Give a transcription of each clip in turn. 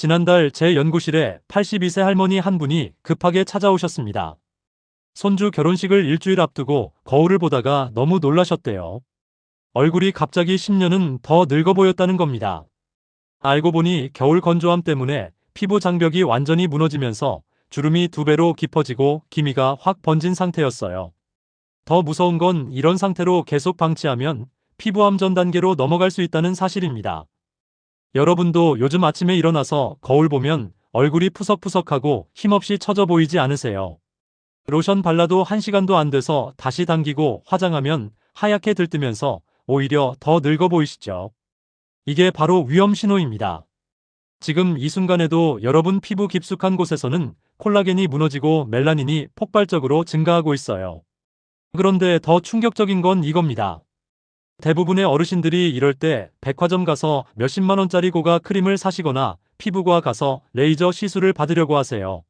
지난달 제 연구실에 82세 할머니 한 분이 급하게 찾아오셨습니다. 손주 결혼식을 일주일 앞두고 거울을 보다가 너무 놀라셨대요. 얼굴이 갑자기 10년은 더 늙어 보였다는 겁니다. 알고 보니 겨울 건조함 때문에 피부 장벽이 완전히 무너지면서 주름이 2배로 깊어지고 기미가 확 번진 상태였어요. 더 무서운 건 이런 상태로 계속 방치하면 피부암 전 단계로 넘어갈 수 있다는 사실입니다. 여러분도 요즘 아침에 일어나서 거울 보면 얼굴이 푸석푸석하고 힘없이 처져 보이지 않으세요? 로션 발라도 1시간도 안 돼서 다시 당기고 화장하면 하얗게 들뜨면서 오히려 더 늙어 보이시죠? 이게 바로 위험 신호입니다. 지금 이 순간에도 여러분 피부 깊숙한 곳에서는 콜라겐이 무너지고 멜라닌이 폭발적으로 증가하고 있어요. 그런데 더 충격적인 건 이겁니다. 대부분의 어르신들이 이럴 때 백화점 가서 몇십만 원짜리 고가 크림을 사시거나 피부과 가서 레이저 시술을 받으려고 하세요.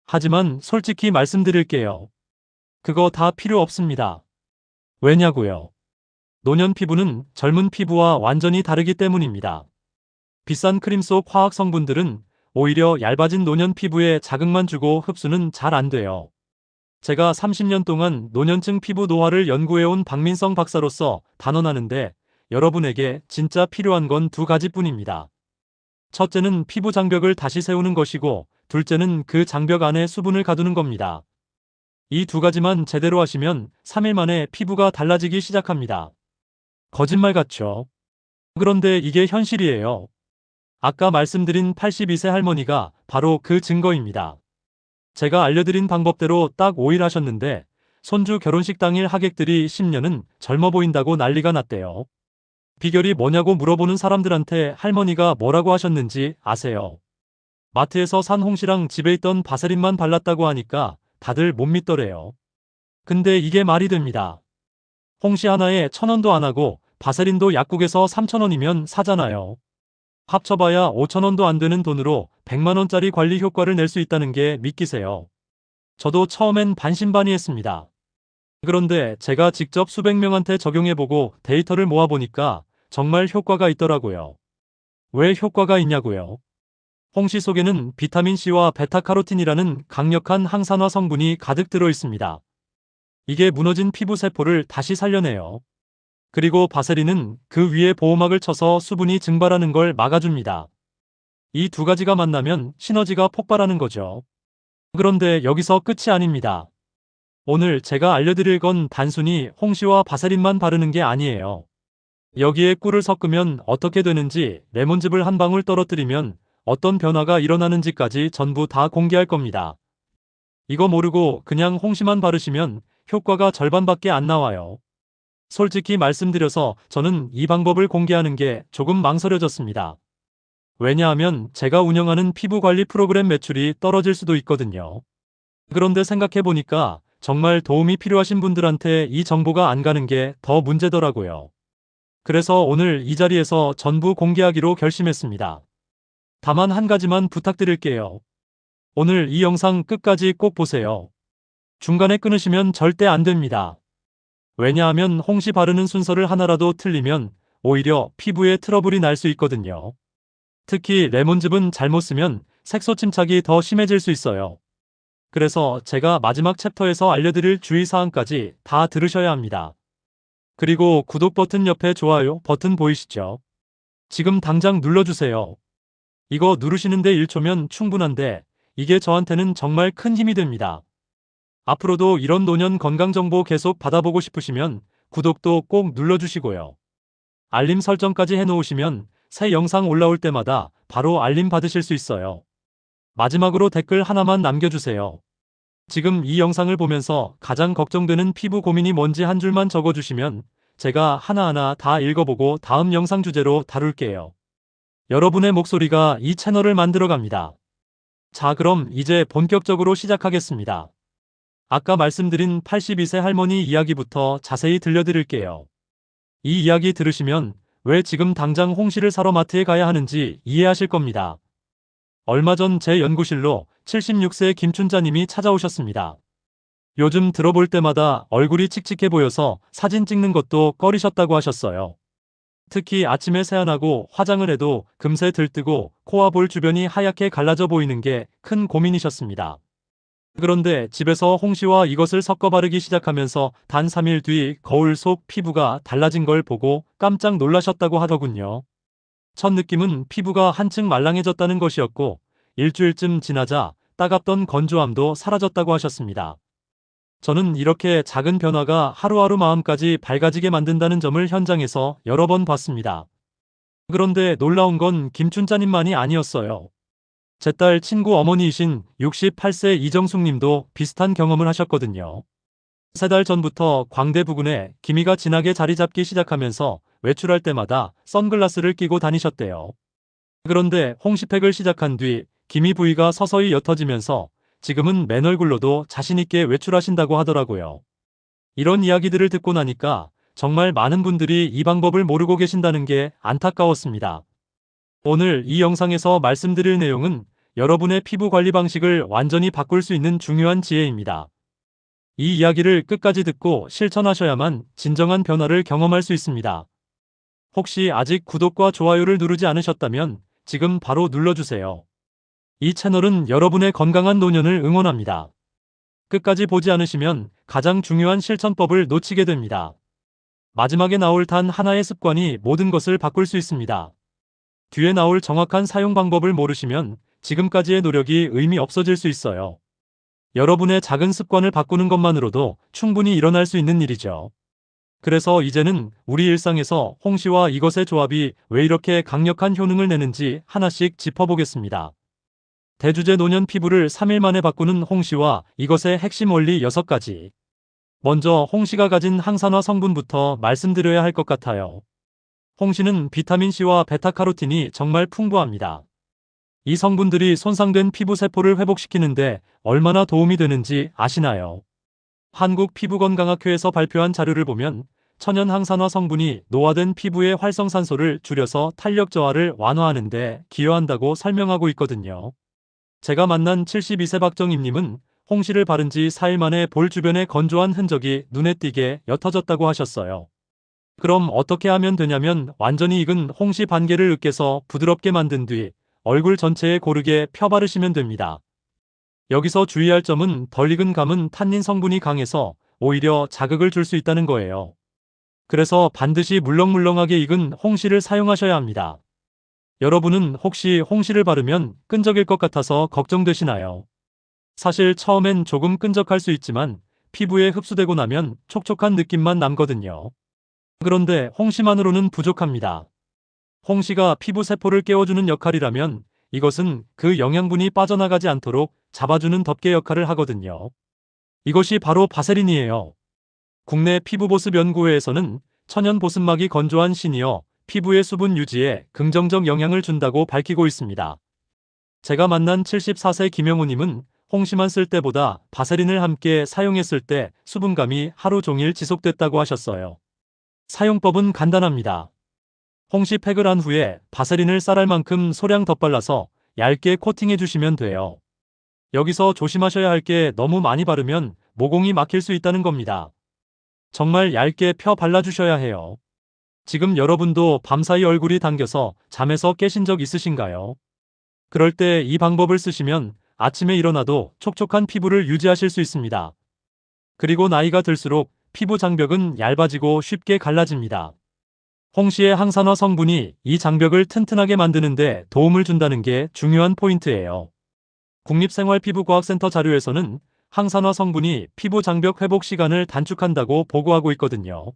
하지만 솔직히 말씀드릴게요. 그거 다 필요 없습니다. 왜냐고요? 노년 피부는 젊은 피부와 완전히 다르기 때문입니다. 비싼 크림 속 화학 성분들은 오히려 얇아진 노년 피부에 자극만 주고 흡수는 잘 안 돼요. 제가 30년 동안 노년층 피부 노화를 연구해온 박민성 박사로서 단언하는데 여러분에게 진짜 필요한 건 2가지뿐입니다. 첫째는 피부 장벽을 다시 세우는 것이고 둘째는 그 장벽 안에 수분을 가두는 겁니다. 이 2가지만 제대로 하시면 3일 만에 피부가 달라지기 시작합니다. 거짓말 같죠? 그런데 이게 현실이에요. 아까 말씀드린 82세 할머니가 바로 그 증거입니다. 제가 알려드린 방법대로 딱 5일 하셨는데 손주 결혼식 당일 하객들이 10년은 젊어 보인다고 난리가 났대요. 비결이 뭐냐고 물어보는 사람들한테 할머니가 뭐라고 하셨는지 아세요? 마트에서 산 홍시랑 집에 있던 바세린만 발랐다고 하니까 다들 못 믿더래요. 근데 이게 말이 됩니다. 홍시 하나에 1,000원도 안 하고 바세린도 약국에서 3,000원이면 사잖아요. 합쳐봐야 5,000원도 안 되는 돈으로 100만 원짜리 관리 효과를 낼 수 있다는 게 믿기세요? 저도 처음엔 반신반의했습니다. 그런데 제가 직접 수백 명한테 적용해보고 데이터를 모아보니까 정말 효과가 있더라고요. 왜 효과가 있냐고요? 홍시 속에는 비타민C와 베타카로틴이라는 강력한 항산화 성분이 가득 들어 있습니다. 이게 무너진 피부 세포를 다시 살려내요. 그리고 바세린은 그 위에 보호막을 쳐서 수분이 증발하는 걸 막아줍니다. 이 2가지가 만나면 시너지가 폭발하는 거죠. 그런데 여기서 끝이 아닙니다. 오늘 제가 알려드릴 건 단순히 홍시와 바세린만 바르는 게 아니에요. 여기에 꿀을 섞으면 어떻게 되는지, 레몬즙을 한 방울 떨어뜨리면 어떤 변화가 일어나는지까지 전부 다 공개할 겁니다. 이거 모르고 그냥 홍시만 바르시면 효과가 절반밖에 안 나와요. 솔직히 말씀드려서 저는 이 방법을 공개하는 게 조금 망설여졌습니다. 왜냐하면 제가 운영하는 피부관리 프로그램 매출이 떨어질 수도 있거든요. 그런데 생각해보니까 정말 도움이 필요하신 분들한테 이 정보가 안 가는 게 더 문제더라고요. 그래서 오늘 이 자리에서 전부 공개하기로 결심했습니다. 다만 한 가지만 부탁드릴게요. 오늘 이 영상 끝까지 꼭 보세요. 중간에 끊으시면 절대 안 됩니다. 왜냐하면 홍시 바르는 순서를 하나라도 틀리면 오히려 피부에 트러블이 날 수 있거든요. 특히 레몬즙은 잘못 쓰면 색소 침착이 더 심해질 수 있어요. 그래서 제가 마지막 챕터에서 알려드릴 주의사항까지 다 들으셔야 합니다. 그리고 구독 버튼 옆에 좋아요 버튼 보이시죠? 지금 당장 눌러주세요. 이거 누르시는데 1초면 충분한데 이게 저한테는 정말 큰 힘이 됩니다. 앞으로도 이런 노년 건강 정보 계속 받아보고 싶으시면 구독도 꼭 눌러주시고요. 알림 설정까지 해놓으시면 새 영상 올라올 때마다 바로 알림 받으실 수 있어요. 마지막으로 댓글 하나만 남겨주세요. 지금 이 영상을 보면서 가장 걱정되는 피부 고민이 뭔지 한 줄만 적어주시면 제가 하나하나 다 읽어보고 다음 영상 주제로 다룰게요. 여러분의 목소리가 이 채널을 만들어갑니다. 자, 그럼 이제 본격적으로 시작하겠습니다. 아까 말씀드린 82세 할머니 이야기부터 자세히 들려드릴게요. 이 이야기 들으시면 왜 지금 당장 홍시를 사러 마트에 가야 하는지 이해하실 겁니다. 얼마 전 제 연구실로 76세 김춘자님이 찾아오셨습니다. 요즘 들어볼 때마다 얼굴이 칙칙해 보여서 사진 찍는 것도 꺼리셨다고 하셨어요. 특히 아침에 세안하고 화장을 해도 금세 들뜨고 코와 볼 주변이 하얗게 갈라져 보이는 게 큰 고민이셨습니다. 그런데 집에서 홍시와 이것을 섞어 바르기 시작하면서 단 3일 뒤 거울 속 피부가 달라진 걸 보고 깜짝 놀라셨다고 하더군요. 첫 느낌은 피부가 한층 말랑해졌다는 것이었고 일주일쯤 지나자 따갑던 건조함도 사라졌다고 하셨습니다. 저는 이렇게 작은 변화가 하루하루 마음까지 밝아지게 만든다는 점을 현장에서 여러 번 봤습니다. 그런데 놀라운 건 김춘자님만이 아니었어요. 제 딸 친구 어머니이신 68세 이정숙 님도 비슷한 경험을 하셨거든요. 3달 전부터 광대 부근에 기미가 진하게 자리 잡기 시작하면서 외출할 때마다 선글라스를 끼고 다니셨대요. 그런데 홍시팩을 시작한 뒤 기미 부위가 서서히 옅어지면서 지금은 맨 얼굴로도 자신있게 외출하신다고 하더라고요. 이런 이야기들을 듣고 나니까 정말 많은 분들이 이 방법을 모르고 계신다는 게 안타까웠습니다. 오늘 이 영상에서 말씀드릴 내용은 여러분의 피부 관리 방식을 완전히 바꿀 수 있는 중요한 지혜입니다. 이 이야기를 끝까지 듣고 실천하셔야만 진정한 변화를 경험할 수 있습니다. 혹시 아직 구독과 좋아요를 누르지 않으셨다면 지금 바로 눌러주세요. 이 채널은 여러분의 건강한 노년을 응원합니다. 끝까지 보지 않으시면 가장 중요한 실천법을 놓치게 됩니다. 마지막에 나올 단 하나의 습관이 모든 것을 바꿀 수 있습니다. 뒤에 나올 정확한 사용 방법을 모르시면 지금까지의 노력이 의미 없어질 수 있어요. 여러분의 작은 습관을 바꾸는 것만으로도 충분히 일어날 수 있는 일이죠. 그래서 이제는 우리 일상에서 홍시와 이것의 조합이 왜 이렇게 강력한 효능을 내는지 하나씩 짚어보겠습니다. 대주제 노년 피부를 3일 만에 바꾸는 홍시와 이것의 핵심 원리 6가지. 먼저 홍시가 가진 항산화 성분부터 말씀드려야 할 것 같아요. 홍시는 비타민C와 베타카로틴이 정말 풍부합니다. 이 성분들이 손상된 피부 세포를 회복시키는데 얼마나 도움이 되는지 아시나요? 한국피부건강학회에서 발표한 자료를 보면 천연 항산화 성분이 노화된 피부의 활성산소를 줄여서 탄력 저하를 완화하는 데 기여한다고 설명하고 있거든요. 제가 만난 72세 박정임님은 홍시를 바른 지 4일 만에 볼 주변의 건조한 흔적이 눈에 띄게 옅어졌다고 하셨어요. 그럼 어떻게 하면 되냐면 완전히 익은 홍시 반개를 으깨서 부드럽게 만든 뒤 얼굴 전체에 고르게 펴 바르시면 됩니다. 여기서 주의할 점은 덜 익은 감은 탄닌 성분이 강해서 오히려 자극을 줄 수 있다는 거예요. 그래서 반드시 물렁물렁하게 익은 홍시를 사용하셔야 합니다. 여러분은 혹시 홍시를 바르면 끈적일 것 같아서 걱정되시나요? 사실 처음엔 조금 끈적할 수 있지만 피부에 흡수되고 나면 촉촉한 느낌만 남거든요. 그런데 홍시만으로는 부족합니다. 홍시가 피부 세포를 깨워주는 역할이라면 이것은 그 영양분이 빠져나가지 않도록 잡아주는 덮개 역할을 하거든요. 이것이 바로 바세린이에요. 국내 피부보습연구회에서는 천연 보습막이 건조한 신이어 피부의 수분 유지에 긍정적 영향을 준다고 밝히고 있습니다. 제가 만난 74세 김영우님은 홍시만 쓸 때보다 바세린을 함께 사용했을 때 수분감이 하루 종일 지속됐다고 하셨어요. 사용법은 간단합니다. 홍시팩을 한 후에 바세린을 쌀알 만큼 소량 덧발라서 얇게 코팅해 주시면 돼요. 여기서 조심하셔야 할 게 너무 많이 바르면 모공이 막힐 수 있다는 겁니다. 정말 얇게 펴 발라주셔야 해요. 지금 여러분도 밤사이 얼굴이 당겨서 잠에서 깨신 적 있으신가요? 그럴 때 이 방법을 쓰시면 아침에 일어나도 촉촉한 피부를 유지하실 수 있습니다. 그리고 나이가 들수록 피부 장벽은 얇아지고 쉽게 갈라집니다. 홍시의 항산화 성분이 이 장벽을 튼튼하게 만드는데 도움을 준다는 게 중요한 포인트예요. 국립생활피부과학센터 자료에서는 항산화 성분이 피부 장벽 회복 시간을 단축한다고 보고하고 있거든요.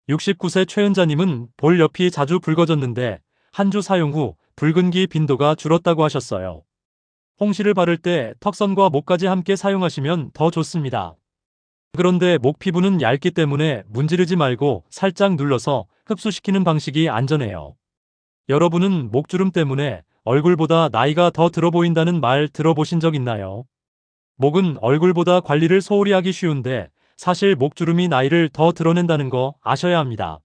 69세 최은자님은 볼 옆이 자주 붉어졌는데 한 주 사용 후 붉은기 빈도가 줄었다고 하셨어요. 홍시를 바를 때 턱선과 목까지 함께 사용하시면 더 좋습니다. 그런데 목 피부는 얇기 때문에 문지르지 말고 살짝 눌러서 흡수시키는 방식이 안전해요. 여러분은 목주름 때문에 얼굴보다 나이가 더 들어 보인다는 말 들어보신 적 있나요? 목은 얼굴보다 관리를 소홀히 하기 쉬운데 사실 목주름이 나이를 더 드러낸다는 거 아셔야 합니다.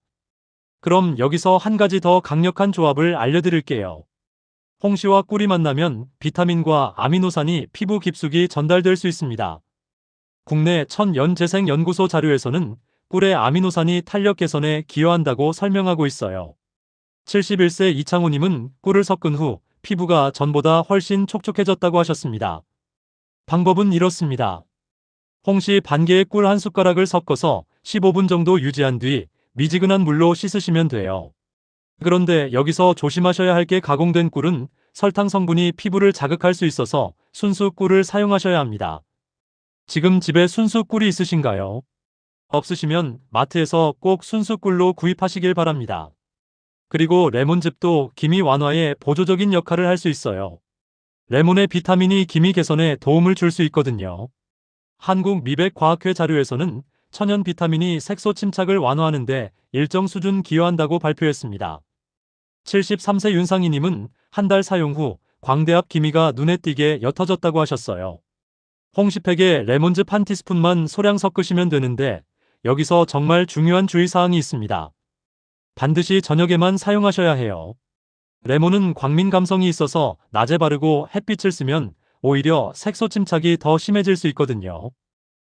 그럼 여기서 한 가지 더 강력한 조합을 알려드릴게요. 홍시와 꿀이 만나면 비타민과 아미노산이 피부 깊숙이 전달될 수 있습니다. 국내 천연재생연구소 자료에서는 꿀의 아미노산이 탄력 개선에 기여한다고 설명하고 있어요. 71세 이창호님은 꿀을 섞은 후 피부가 전보다 훨씬 촉촉해졌다고 하셨습니다. 방법은 이렇습니다. 홍시 반개의 꿀 한 숟가락을 섞어서 15분 정도 유지한 뒤 미지근한 물로 씻으시면 돼요. 그런데 여기서 조심하셔야 할 게 가공된 꿀은 설탕 성분이 피부를 자극할 수 있어서 순수 꿀을 사용하셔야 합니다. 지금 집에 순수 꿀이 있으신가요? 없으시면 마트에서 꼭 순수 꿀로 구입하시길 바랍니다. 그리고 레몬즙도 기미 완화에 보조적인 역할을 할 수 있어요. 레몬의 비타민이 기미 개선에 도움을 줄 수 있거든요. 한국미백과학회 자료에서는 천연 비타민이 색소 침착을 완화하는데 일정 수준 기여한다고 발표했습니다. 73세 윤상희님은 한 달 사용 후 광대 앞 기미가 눈에 띄게 옅어졌다고 하셨어요. 홍시팩에 레몬즙 한 티스푼만 소량 섞으시면 되는데 여기서 정말 중요한 주의사항이 있습니다. 반드시 저녁에만 사용하셔야 해요. 레몬은 광민 감성이 있어서 낮에 바르고 햇빛을 쓰면 오히려 색소 침착이 더 심해질 수 있거든요.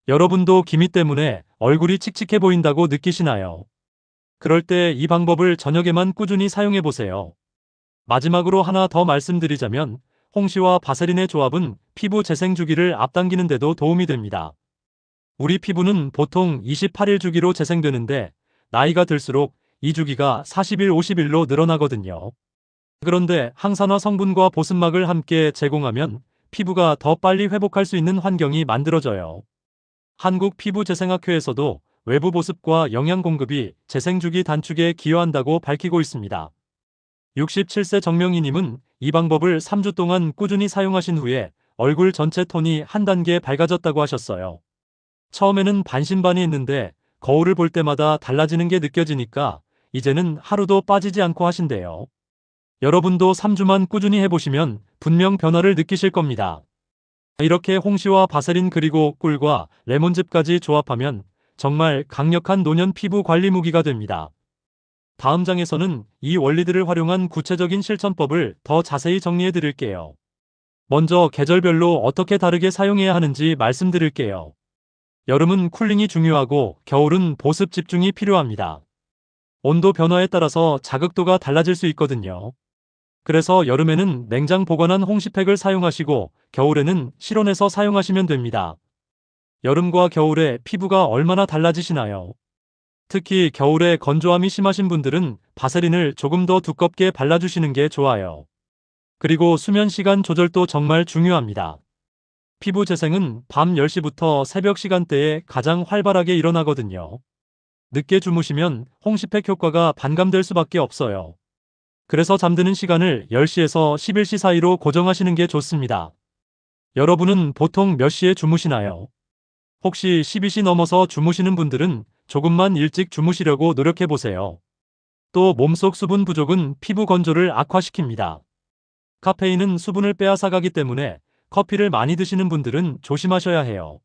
여러분도 기미 때문에 얼굴이 칙칙해 보인다고 느끼시나요? 그럴 때 이 방법을 저녁에만 꾸준히 사용해 보세요. 마지막으로 하나 더 말씀드리자면 홍시와 바세린의 조합은 피부 재생 주기를 앞당기는 데도 도움이 됩니다. 우리 피부는 보통 28일 주기로 재생되는데 나이가 들수록 이 주기가 40일, 50일로 늘어나거든요. 그런데 항산화 성분과 보습막을 함께 제공하면 피부가 더 빨리 회복할 수 있는 환경이 만들어져요. 한국피부재생학회에서도 외부 보습과 영양 공급이 재생주기 단축에 기여한다고 밝히고 있습니다. 67세 정명희님은 이 방법을 3주 동안 꾸준히 사용하신 후에 얼굴 전체 톤이 한 단계 밝아졌다고 하셨어요. 처음에는 반신반의했는데 거울을 볼 때마다 달라지는 게 느껴지니까 이제는 하루도 빠지지 않고 하신대요. 여러분도 3주만 꾸준히 해보시면 분명 변화를 느끼실 겁니다. 이렇게 홍시와 바세린 그리고 꿀과 레몬즙까지 조합하면 정말 강력한 노년 피부 관리 무기가 됩니다. 다음 장에서는 이 원리들을 활용한 구체적인 실천법을 더 자세히 정리해 드릴게요. 먼저 계절별로 어떻게 다르게 사용해야 하는지 말씀드릴게요. 여름은 쿨링이 중요하고 겨울은 보습 집중이 필요합니다. 온도 변화에 따라서 자극도가 달라질 수 있거든요. 그래서 여름에는 냉장 보관한 홍시팩을 사용하시고 겨울에는 실온에서 사용하시면 됩니다. 여름과 겨울에 피부가 얼마나 달라지시나요? 특히 겨울에 건조함이 심하신 분들은 바세린을 조금 더 두껍게 발라주시는 게 좋아요. 그리고 수면 시간 조절도 정말 중요합니다. 피부 재생은 밤 10시부터 새벽 시간대에 가장 활발하게 일어나거든요. 늦게 주무시면 홍시팩 효과가 반감될 수밖에 없어요. 그래서 잠드는 시간을 10시에서 11시 사이로 고정하시는 게 좋습니다. 여러분은 보통 몇 시에 주무시나요? 혹시 12시 넘어서 주무시는 분들은 조금만 일찍 주무시려고 노력해보세요. 또 몸속 수분 부족은 피부 건조를 악화시킵니다. 카페인은 수분을 빼앗아가기 때문에 커피를 많이 드시는 분들은 조심하셔야 해요.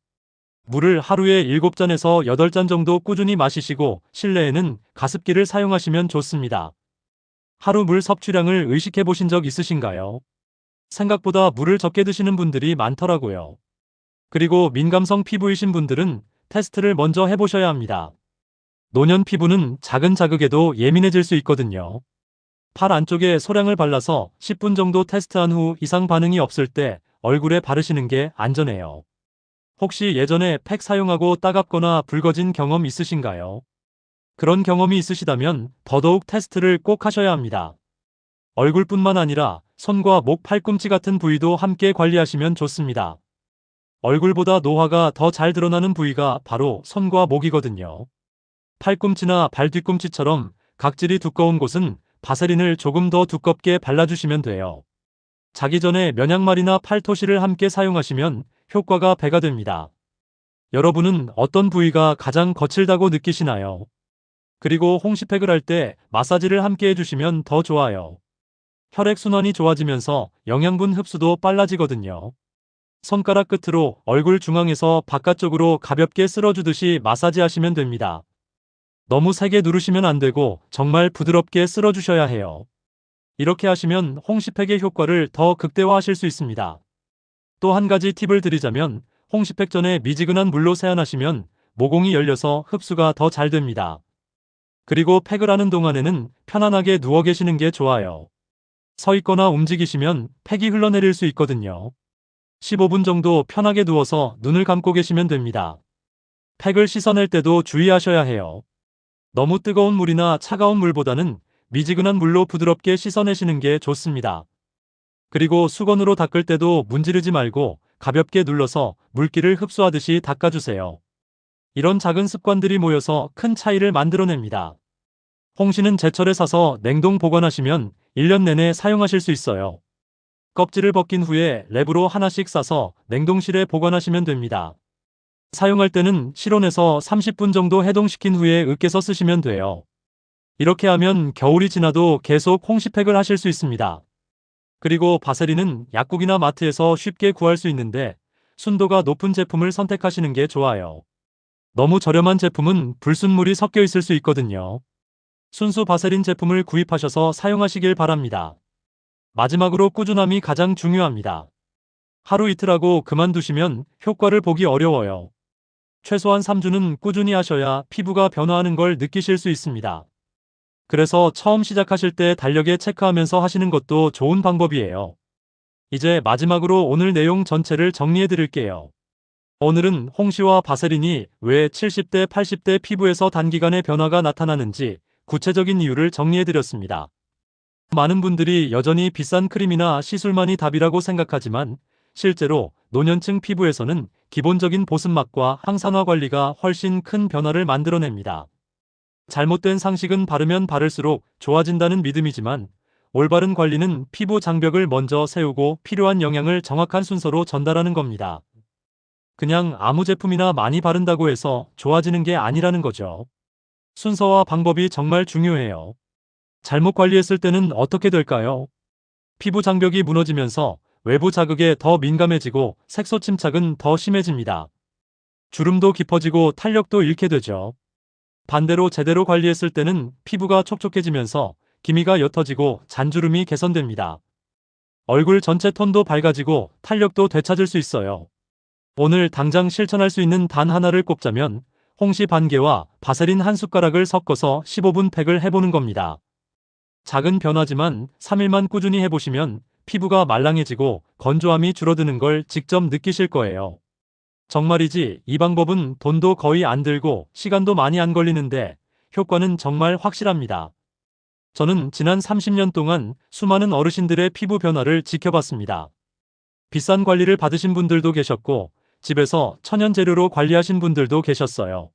물을 하루에 7잔에서 8잔 정도 꾸준히 마시시고 실내에는 가습기를 사용하시면 좋습니다. 하루 물 섭취량을 의식해 보신 적 있으신가요? 생각보다 물을 적게 드시는 분들이 많더라고요. 그리고 민감성 피부이신 분들은 테스트를 먼저 해보셔야 합니다. 노년 피부는 작은 자극에도 예민해질 수 있거든요. 팔 안쪽에 소량을 발라서 10분 정도 테스트한 후 이상 반응이 없을 때 얼굴에 바르시는 게 안전해요. 혹시 예전에 팩 사용하고 따갑거나 붉어진 경험 있으신가요? 그런 경험이 있으시다면 더더욱 테스트를 꼭 하셔야 합니다. 얼굴뿐만 아니라 손과 목, 팔꿈치 같은 부위도 함께 관리하시면 좋습니다. 얼굴보다 노화가 더 잘 드러나는 부위가 바로 손과 목이거든요. 팔꿈치나 발 뒤꿈치처럼 각질이 두꺼운 곳은 바세린을 조금 더 두껍게 발라주시면 돼요. 자기 전에 면양말이나 팔토시를 함께 사용하시면 효과가 배가 됩니다. 여러분은 어떤 부위가 가장 거칠다고 느끼시나요? 그리고 홍시팩을 할 때 마사지를 함께 해주시면 더 좋아요. 혈액순환이 좋아지면서 영양분 흡수도 빨라지거든요. 손가락 끝으로 얼굴 중앙에서 바깥쪽으로 가볍게 쓸어주듯이 마사지하시면 됩니다. 너무 세게 누르시면 안 되고 정말 부드럽게 쓸어주셔야 해요. 이렇게 하시면 홍시팩의 효과를 더 극대화하실 수 있습니다. 또 한 가지 팁을 드리자면 홍시팩 전에 미지근한 물로 세안하시면 모공이 열려서 흡수가 더 잘 됩니다. 그리고 팩을 하는 동안에는 편안하게 누워 계시는 게 좋아요. 서 있거나 움직이시면 팩이 흘러내릴 수 있거든요. 15분 정도 편하게 누워서 눈을 감고 계시면 됩니다. 팩을 씻어낼 때도 주의하셔야 해요. 너무 뜨거운 물이나 차가운 물보다는 미지근한 물로 부드럽게 씻어내시는 게 좋습니다. 그리고 수건으로 닦을 때도 문지르지 말고 가볍게 눌러서 물기를 흡수하듯이 닦아주세요. 이런 작은 습관들이 모여서 큰 차이를 만들어냅니다. 홍시는 제철에 사서 냉동 보관하시면 1년 내내 사용하실 수 있어요. 껍질을 벗긴 후에 랩으로 하나씩 싸서 냉동실에 보관하시면 됩니다. 사용할 때는 실온에서 30분 정도 해동시킨 후에 으깨서 쓰시면 돼요. 이렇게 하면 겨울이 지나도 계속 홍시팩을 하실 수 있습니다. 그리고 바세린은 약국이나 마트에서 쉽게 구할 수 있는데 순도가 높은 제품을 선택하시는 게 좋아요. 너무 저렴한 제품은 불순물이 섞여 있을 수 있거든요. 순수 바세린 제품을 구입하셔서 사용하시길 바랍니다. 마지막으로 꾸준함이 가장 중요합니다. 하루 이틀 하고 그만두시면 효과를 보기 어려워요. 최소한 3주는 꾸준히 하셔야 피부가 변화하는 걸 느끼실 수 있습니다. 그래서 처음 시작하실 때 달력에 체크하면서 하시는 것도 좋은 방법이에요. 이제 마지막으로 오늘 내용 전체를 정리해 드릴게요. 오늘은 홍시와 바세린이 왜 70대, 80대 피부에서 단기간에 변화가 나타나는지 구체적인 이유를 정리해 드렸습니다. 많은 분들이 여전히 비싼 크림이나 시술만이 답이라고 생각하지만 실제로 노년층 피부에서는 기본적인 보습막과 항산화 관리가 훨씬 큰 변화를 만들어냅니다. 잘못된 상식은 바르면 바를수록 좋아진다는 믿음이지만 올바른 관리는 피부 장벽을 먼저 세우고 필요한 영양을 정확한 순서로 전달하는 겁니다. 그냥 아무 제품이나 많이 바른다고 해서 좋아지는 게 아니라는 거죠. 순서와 방법이 정말 중요해요. 잘못 관리했을 때는 어떻게 될까요? 피부 장벽이 무너지면서 외부 자극에 더 민감해지고 색소 침착은 더 심해집니다. 주름도 깊어지고 탄력도 잃게 되죠. 반대로 제대로 관리했을 때는 피부가 촉촉해지면서 기미가 옅어지고 잔주름이 개선됩니다. 얼굴 전체 톤도 밝아지고 탄력도 되찾을 수 있어요. 오늘 당장 실천할 수 있는 단 하나를 꼽자면 홍시 반 개와 바세린 한 숟가락을 섞어서 15분 팩을 해보는 겁니다. 작은 변화지만 3일만 꾸준히 해보시면 피부가 말랑해지고 건조함이 줄어드는 걸 직접 느끼실 거예요. 정말이지 이 방법은 돈도 거의 안 들고 시간도 많이 안 걸리는데 효과는 정말 확실합니다. 저는 지난 30년 동안 수많은 어르신들의 피부 변화를 지켜봤습니다. 비싼 관리를 받으신 분들도 계셨고 집에서 천연 재료로 관리하신 분들도 계셨어요.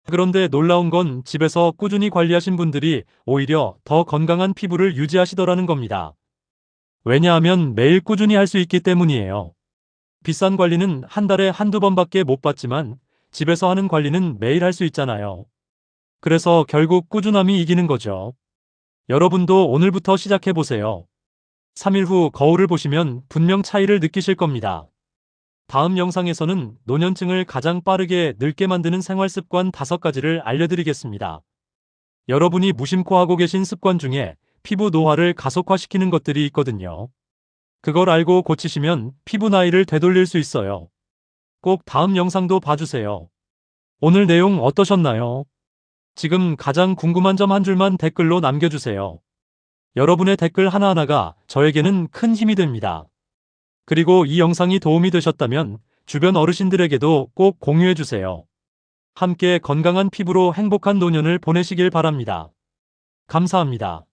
그런데 놀라운 건 집에서 꾸준히 관리하신 분들이 오히려 더 건강한 피부를 유지하시더라는 겁니다. 왜냐하면 매일 꾸준히 할 수 있기 때문이에요. 비싼 관리는 한 달에 한두 번밖에 못 받지만 집에서 하는 관리는 매일 할 수 있잖아요. 그래서 결국 꾸준함이 이기는 거죠. 여러분도 오늘부터 시작해보세요. 3일 후 거울을 보시면 분명 차이를 느끼실 겁니다. 다음 영상에서는 노년층을 가장 빠르게 늙게 만드는 생활습관 5가지를 알려드리겠습니다. 여러분이 무심코 하고 계신 습관 중에 피부 노화를 가속화시키는 것들이 있거든요. 그걸 알고 고치시면 피부 나이를 되돌릴 수 있어요. 꼭 다음 영상도 봐주세요. 오늘 내용 어떠셨나요? 지금 가장 궁금한 점 한 줄만 댓글로 남겨주세요. 여러분의 댓글 하나하나가 저에게는 큰 힘이 됩니다. 그리고 이 영상이 도움이 되셨다면 주변 어르신들에게도 꼭 공유해주세요. 함께 건강한 피부로 행복한 노년을 보내시길 바랍니다. 감사합니다.